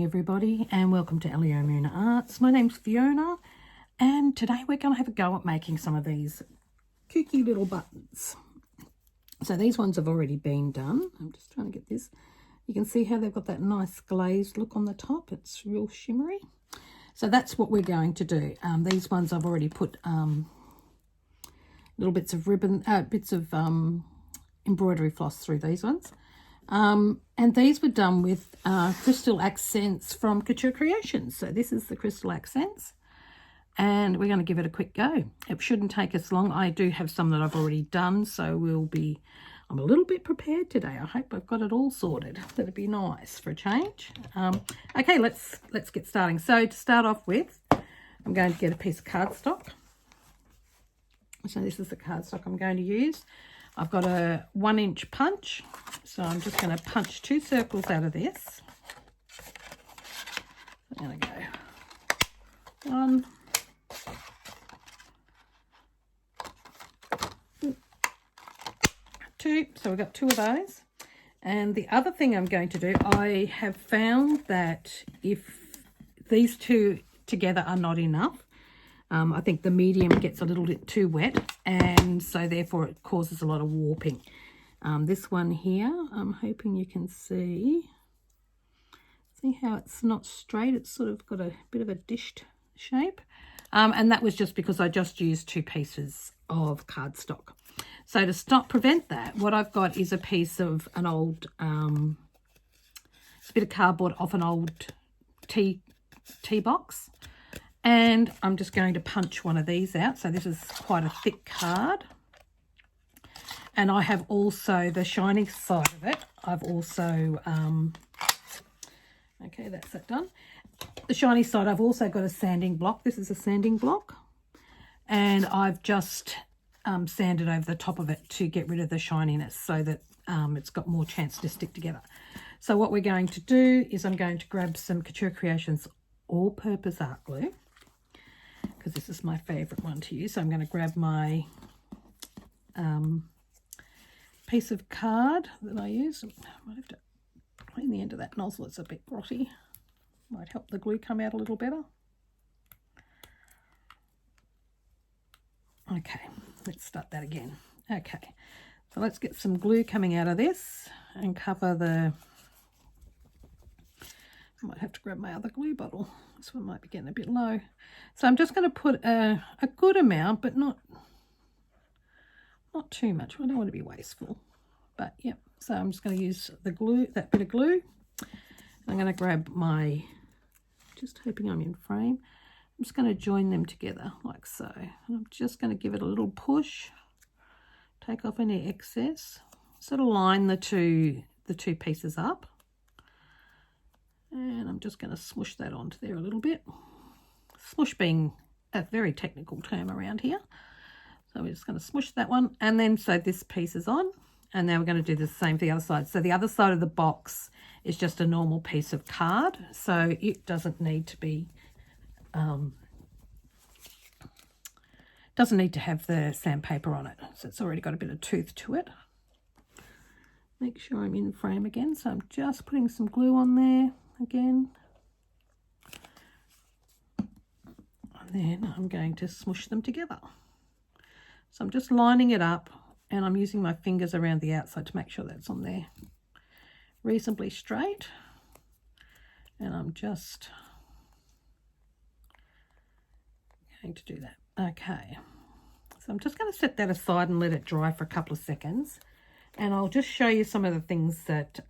everybody, and welcome to Elio Moona Arts. My name's Fiona, and today we're going to have a go at making some of these kooky little buttons. So these ones have already been done. I'm just trying to get this. You can see how they've got that nice glazed look on the top. It's real shimmery. So that's what we're going to do. These ones I've already put little bits of ribbon, embroidery floss through these ones. And these were done with Crystal Accents from Couture Creations. So this is the Crystal Accents, and we're going to give it a quick go. It shouldn't take us long. I do have some that I've already done, so I'm a little bit prepared today. I hope I've got it all sorted. That'd be nice for a change. Okay, let's get starting. So to start off with, I'm going to get a piece of cardstock. So this is the cardstock I'm going to use. I've got a 1-inch punch, so I'm just going to punch 2 circles out of this. I'm going to go 1, 2. So we've got 2 of those. And the other thing I'm going to do, I have found that if these 2 together are not enough, I think the medium gets a little bit too wet, and so therefore it causes a lot of warping. This one here, I'm hoping you can see how it's not straight. It's sort of got a bit of a dished shape, and that was just because I just used 2 pieces of cardstock. So to prevent that, what I've got is a piece of an old bit of cardboard off an old tea box. And I'm just going to punch one of these out. So this is quite a thick card. And I have also the shiny side of it. I've also, okay, that's that done. The shiny side, I've also got a sanding block. This is a sanding block. And I've just sanded over the top of it to get rid of the shininess so that it's got more chance to stick together. So what we're going to do is I'm going to grab some Couture Creations all-purpose art glue, because this is my favourite one to use. So I'm going to grab my piece of card that I use. I might have to clean the end of that nozzle, it's a bit grotty. Might help the glue come out a little better. Okay, let's start that again. Okay, so let's get some glue coming out of this and cover the... I might have to grab my other glue bottle. This one might be getting a bit low. So I'm just going to put a good amount, but not too much. I don't want to be wasteful. But yeah, so I'm just going to use the glue, that bit of glue. I'm going to grab my, just hoping I'm in frame. I'm just going to join them together like so. And I'm just going to give it a little push. Take off any excess. Sort of line the two pieces up. And I'm just going to smush that onto there a little bit. Smush being a very technical term around here. So we're just going to smush that one. And then so this piece is on. And now we're going to do the same for the other side. So the other side of the box is just a normal piece of card. So it doesn't need to be, doesn't need to have the sandpaper on it. So it's already got a bit of tooth to it. Make sure I'm in frame again. So I'm just putting some glue on there again. And then I'm going to smush them together. So I'm just lining it up, and I'm using my fingers around the outside to make sure that's on there reasonably straight. And I'm just going to do that. Okay. So I'm just going to set that aside and let it dry for a couple of seconds. And I'll just show you some of the things that,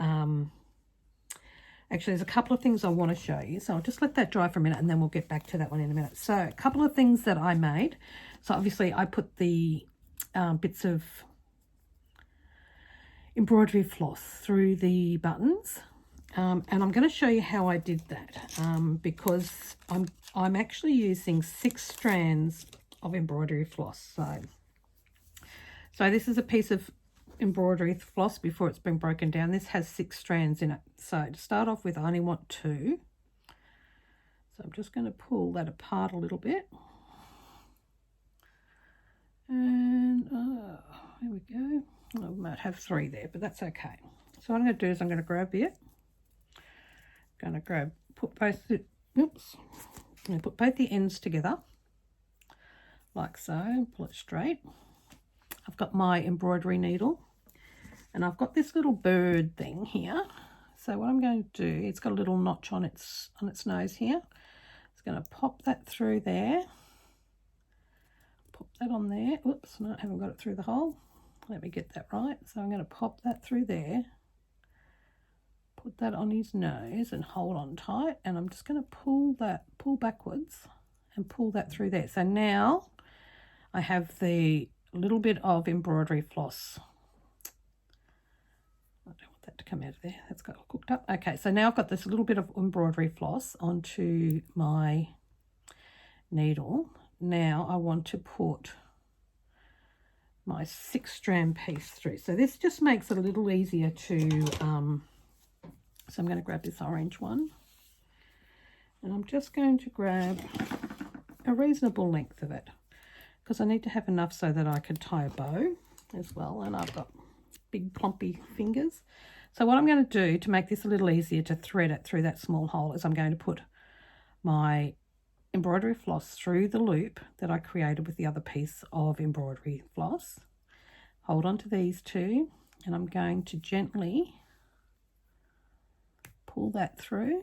actually there's a couple of things I want to show you. So I'll just let that dry for a minute and then we'll get back to that one in a minute. So a couple of things that I made. So obviously I put the bits of embroidery floss through the buttons. And I'm going to show you how I did that because I'm actually using 6 strands of embroidery floss. So this is a piece of embroidery floss before it's been broken down. This has 6 strands in it. So to start off with, I only want 2. So I'm just going to pull that apart a little bit. And there we go. I might have 3 there, but that's okay. So what I'm going to do is I'm going to grab it. I'm going to grab put both the, oops, I'm going to put both the ends together like so, pull it straight. I've got my embroidery needle and I've got this little bird thing here. So what I'm going to do, it's got a little notch on its nose here. It's going to pop that through there. Pop that on there. Oops, no, I haven't got it through the hole. Let me get that right. So I'm going to pop that through there. Put that on his nose and hold on tight. And I'm just going to pull backwards and pull that through there. So now I have the little bit of embroidery floss. I don't want that to come out of there. That's got cooked up. Okay, so now I've got this little bit of embroidery floss onto my needle. Now I want to put my 6-strand piece through. So this just makes it a little easier to, so I'm going to grab this orange one. And I'm just going to grab a reasonable length of it, because I need to have enough so that I can tie a bow as well. And I've got big clumpy fingers. So what I'm going to do to make this a little easier to thread it through that small hole is I'm going to put my embroidery floss through the loop that I created with the other piece of embroidery floss. Hold on to these two and I'm going to gently pull that through.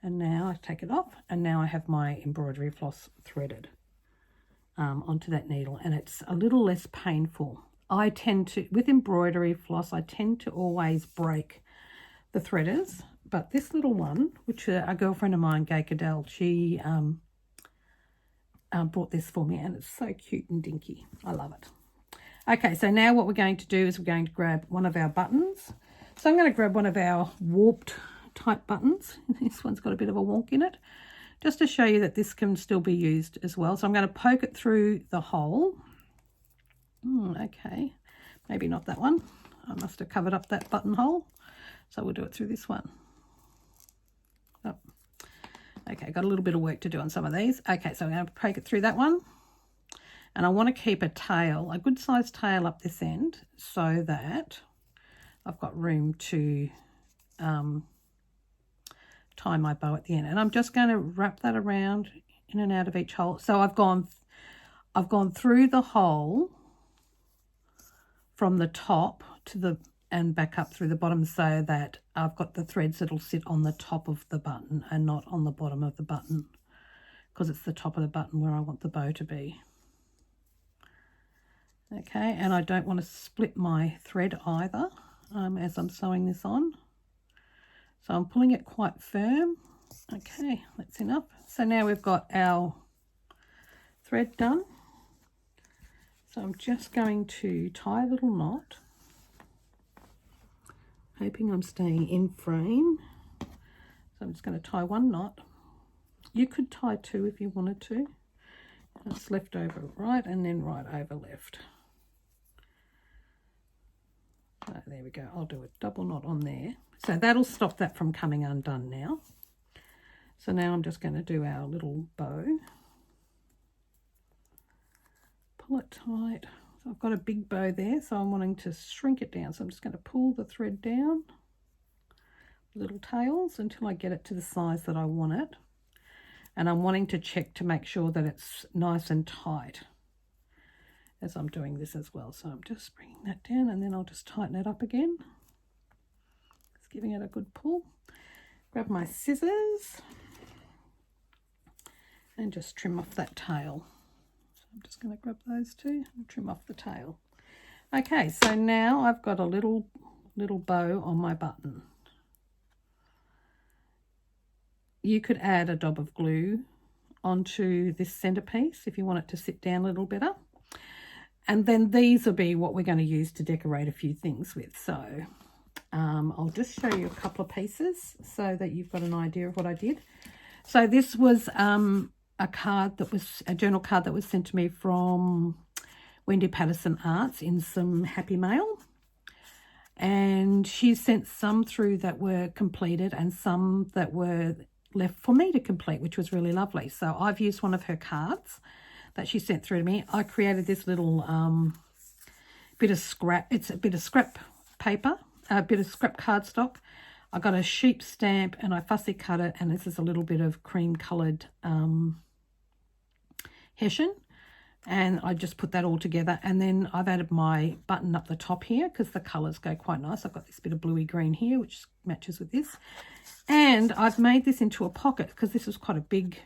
And now I take it off and now I have my embroidery floss threaded onto that needle, and it's a little less painful. I tend to, with embroidery floss, I tend to always break the threaders, but this little one, which a girlfriend of mine, Gay Cadell, she brought this for me, and it's so cute and dinky. I love it. Okay, so now what we're going to do is we're going to grab one of our buttons. So I'm going to grab one of our warped type buttons. This one's got a bit of a wonk in it, just to show you that this can still be used as well. So I'm going to poke it through the hole. Okay, maybe not that one. I must have covered up that buttonhole. So we'll do it through this one. Oh. Okay, got a little bit of work to do on some of these. Okay, so I'm going to poke it through that one. And I want to keep a tail, a good sized tail up this end, so that I've got room to tie my bow at the end. And I'm just going to wrap that around in and out of each hole. So I've gone through the hole from the top to the and back up through the bottom, so that I've got the threads that'll sit on the top of the button and not on the bottom of the button, because it's the top of the button where I want the bow to be. Okay, and I don't want to split my thread either as I'm sewing this on. So I'm pulling it quite firm. Okay, that's enough. So now we've got our thread done. So I'm just going to tie a little knot, hoping I'm staying in frame. So I'm just going to tie one knot. You could tie two if you wanted to. That's left over right and then right over left. So there we go. I'll do a double knot on there. So that'll stop that from coming undone now. So now I'm just going to do our little bow. Pull it tight. So I've got a big bow there, so I'm wanting to shrink it down. So I'm just going to pull the thread down, little tails, until I get it to the size that I want it. And I'm wanting to check to make sure that it's nice and tight as I'm doing this as well. So I'm just bringing that down and then I'll just tighten it up again. Just giving it a good pull. Grab my scissors and just trim off that tail. So I'm just going to grab those two and trim off the tail. Okay, so now I've got a little bow on my button. You could add a dab of glue onto this centerpiece if you want it to sit down a little better. And then these will be what we're going to use to decorate a few things with. So I'll just show you a couple of pieces so that you've got an idea of what I did. So this was a journal card that was sent to me from Wendy Patterson Arts in some happy mail. And she sent some through that were completed and some that were left for me to complete, which was really lovely. So I've used one of her cards that she sent through to me. I created this little bit of scrap. It's a bit of scrap paper, a bit of scrap cardstock. I got a sheep stamp and I fussy cut it, and this is a little bit of cream coloured hessian, and I just put that all together. And then I've added my button up the top here because the colours go quite nice. I've got this bit of bluey green here which matches with this, and I've made this into a pocket because this is quite a big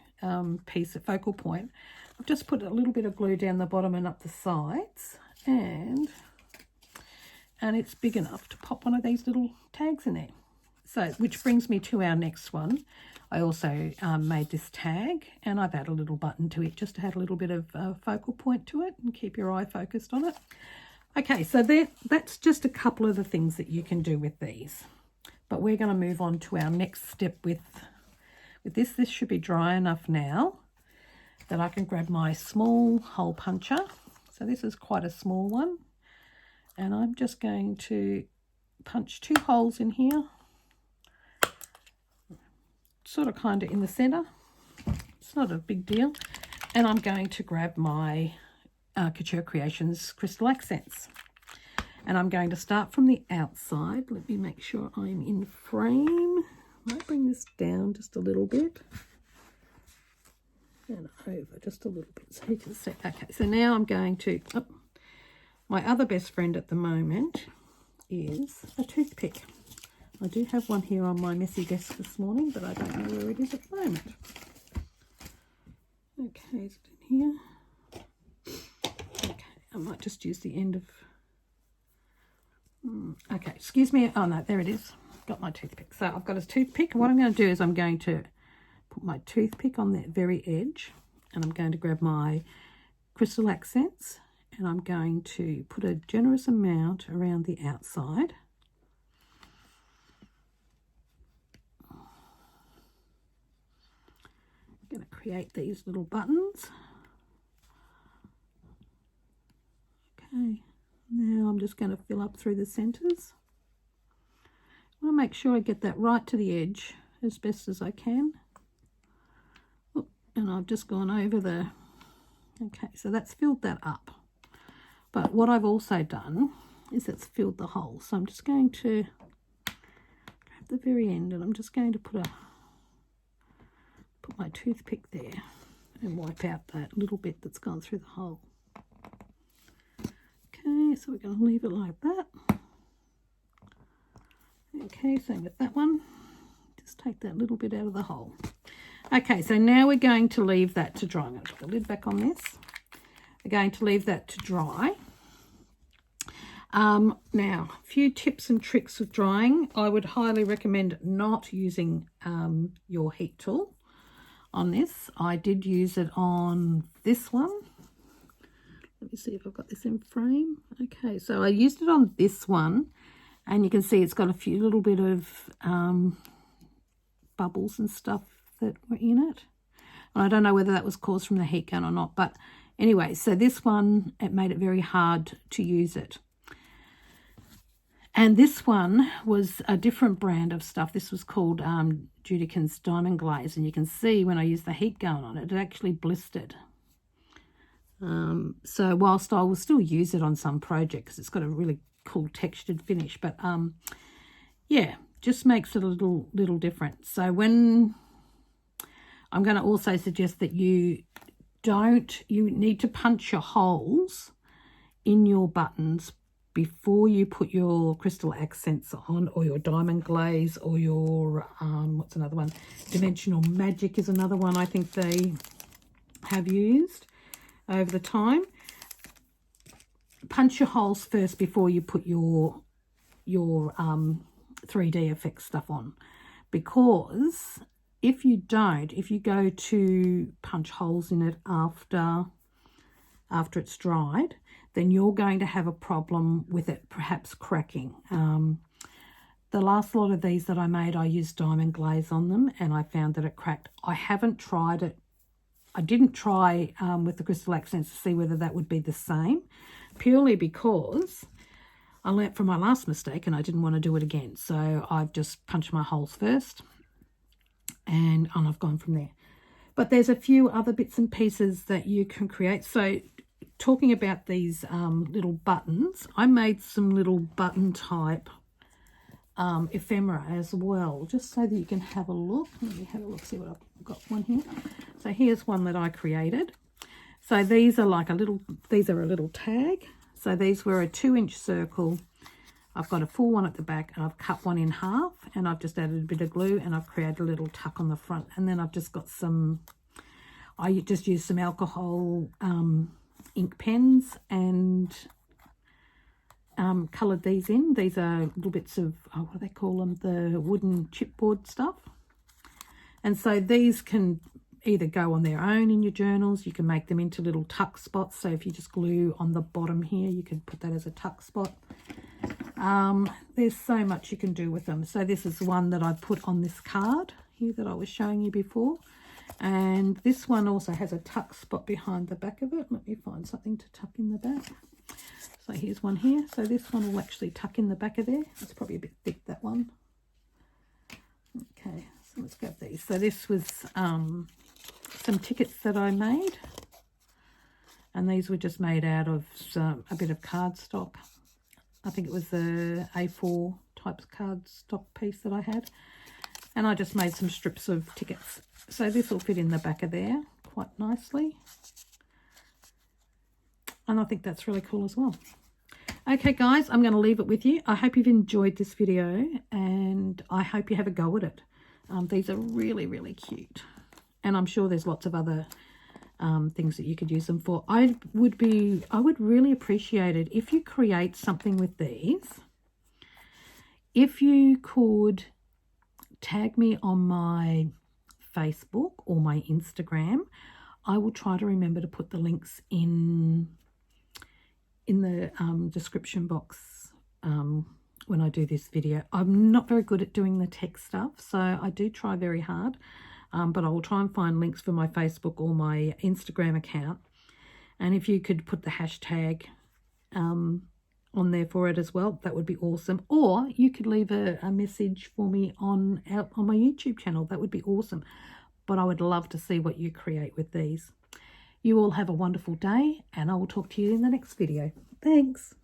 piece of focal point. I've just put a little bit of glue down the bottom and up the sides, and it's big enough to pop one of these little tags in there. So, which brings me to our next one. I also made this tag, and I've added a little button to it just to add a little bit of focal point to it and keep your eye focused on it. Okay, so that's just a couple of the things that you can do with these. But we're going to move on to our next step with this. This should be dry enough now that I can grab my small hole puncher. So this is quite a small one. And I'm just going to punch 2 holes in here. Sort of kind of in the center. It's not a big deal. And I'm going to grab my Couture Creations Crystal Accents. And I'm going to start from the outside. Let me make sure I'm in frame. I might bring this down just a little bit. And over just a little bit so you can see. Okay, so now I'm going to... Oh, my other best friend at the moment is a toothpick. I do have one here on my messy desk this morning, but I don't know where it is at the moment. Okay, is it in here? Okay, I might just use the end of... Okay, excuse me. Oh, no, there it is. Got my toothpick. So I've got a toothpick. And what I'm going to do is I'm going to put my toothpick on the very edge, and I'm going to grab my Crystal Accents, and I'm going to put a generous amount around the outside. I'm going to create these little buttons. Okay, now I'm just going to fill up through the centres. I want to make sure I get that right to the edge as best as I can. Oh, and I've just gone over the... Okay, so that's filled that up. But what I've also done is it's filled the hole. So I'm just going to grab the very end, and I'm just going to put my toothpick there and wipe out that little bit that's gone through the hole. Okay, so we're going to leave it like that. Okay, same with that one. Just take that little bit out of the hole. Okay, so now we're going to leave that to dry. I'm going to put the lid back on this. We're going to leave that to dry. Now, a few tips and tricks of drying. I would highly recommend not using your heat tool on this. I did use it on this one. Let me see if I've got this in frame. Okay, so I used it on this one, and you can see it's got a few little bit of bubbles and stuff that were in it. And I don't know whether that was caused from the heat gun or not, but anyway, so this one, it made it very hard to use it. And this one was a different brand of stuff. This was called Judikins Diamond Glaze, and you can see when I used the heat gun on it, it actually blistered. So whilst I will still use it on some projects, because it's got a really cool textured finish, but yeah, just makes it a little different. So when I'm going to also suggest that you need to punch your holes in your buttons before you put your Crystal Accents on, or your Diamond Glaze, or your what's another one, Dimensional Magic is another one I think they have used over the time. Punch your holes first before you put your 3D effect stuff on, because if you go to punch holes in it after it's dried, then you're going to have a problem with it perhaps cracking. The last lot of these that I made, I used Diamond Glaze on them, and I found that it cracked. I haven't tried it. I didn't try with the Crystal Accents to see whether that would be the same, purely because I learnt from my last mistake and I didn't want to do it again. So I've just punched my holes first, and I've gone from there. But there's a few other bits and pieces that you can create. So talking about these little buttons, I made some little button type ephemera as well, just so that you can have a look. Let me have a look, see what I've got one here. So here's one that I created. So these are like a little tag. So these were a 2-inch circle. I've got a full one at the back, and I've cut one in half, and I've just added a bit of glue, and I've created a little tuck on the front. And then I've just got I just used some alcohol ink pens and coloured these in. These are little bits of, what do they call them, the wooden chipboard stuff. And so these can either go on their own in your journals. You can make them into little tuck spots. So if you just glue on the bottom here, you can put that as a tuck spot. There's so much you can do with them. So this is one that I put on this card here that I was showing you before. And this one also has a tuck spot behind the back of it. Let me find something to tuck in the back. So here's one here. So this one will actually tuck in the back of there. It's probably a bit thick, that one. Okay, so let's grab these. So this was some tickets that I made. And these were just made out of a bit of cardstock. I think it was the A4 type cardstock piece that I had. And I just made some strips of tickets. So this will fit in the back of there quite nicely. And I think that's really cool as well. Okay, guys, I'm going to leave it with you. I hope you've enjoyed this video, and I hope you have a go at it. These are really, really cute. And I'm sure there's lots of other things that you could use them for. I would really appreciate it if you create something with these. If you could tag me on my Facebook or my Instagram, I will try to remember to put the links in the description box when I do this video. I'm not very good at doing the tech stuff, so I do try very hard, but I will try and find links for my Facebook or my Instagram account. And if you could put the hashtag on there for it as well, that would be awesome. Or you could leave a message for me on my YouTube channel. That would be awesome. But I would love to see what you create with these. You all have a wonderful day, and I will talk to you in the next video. Thanks.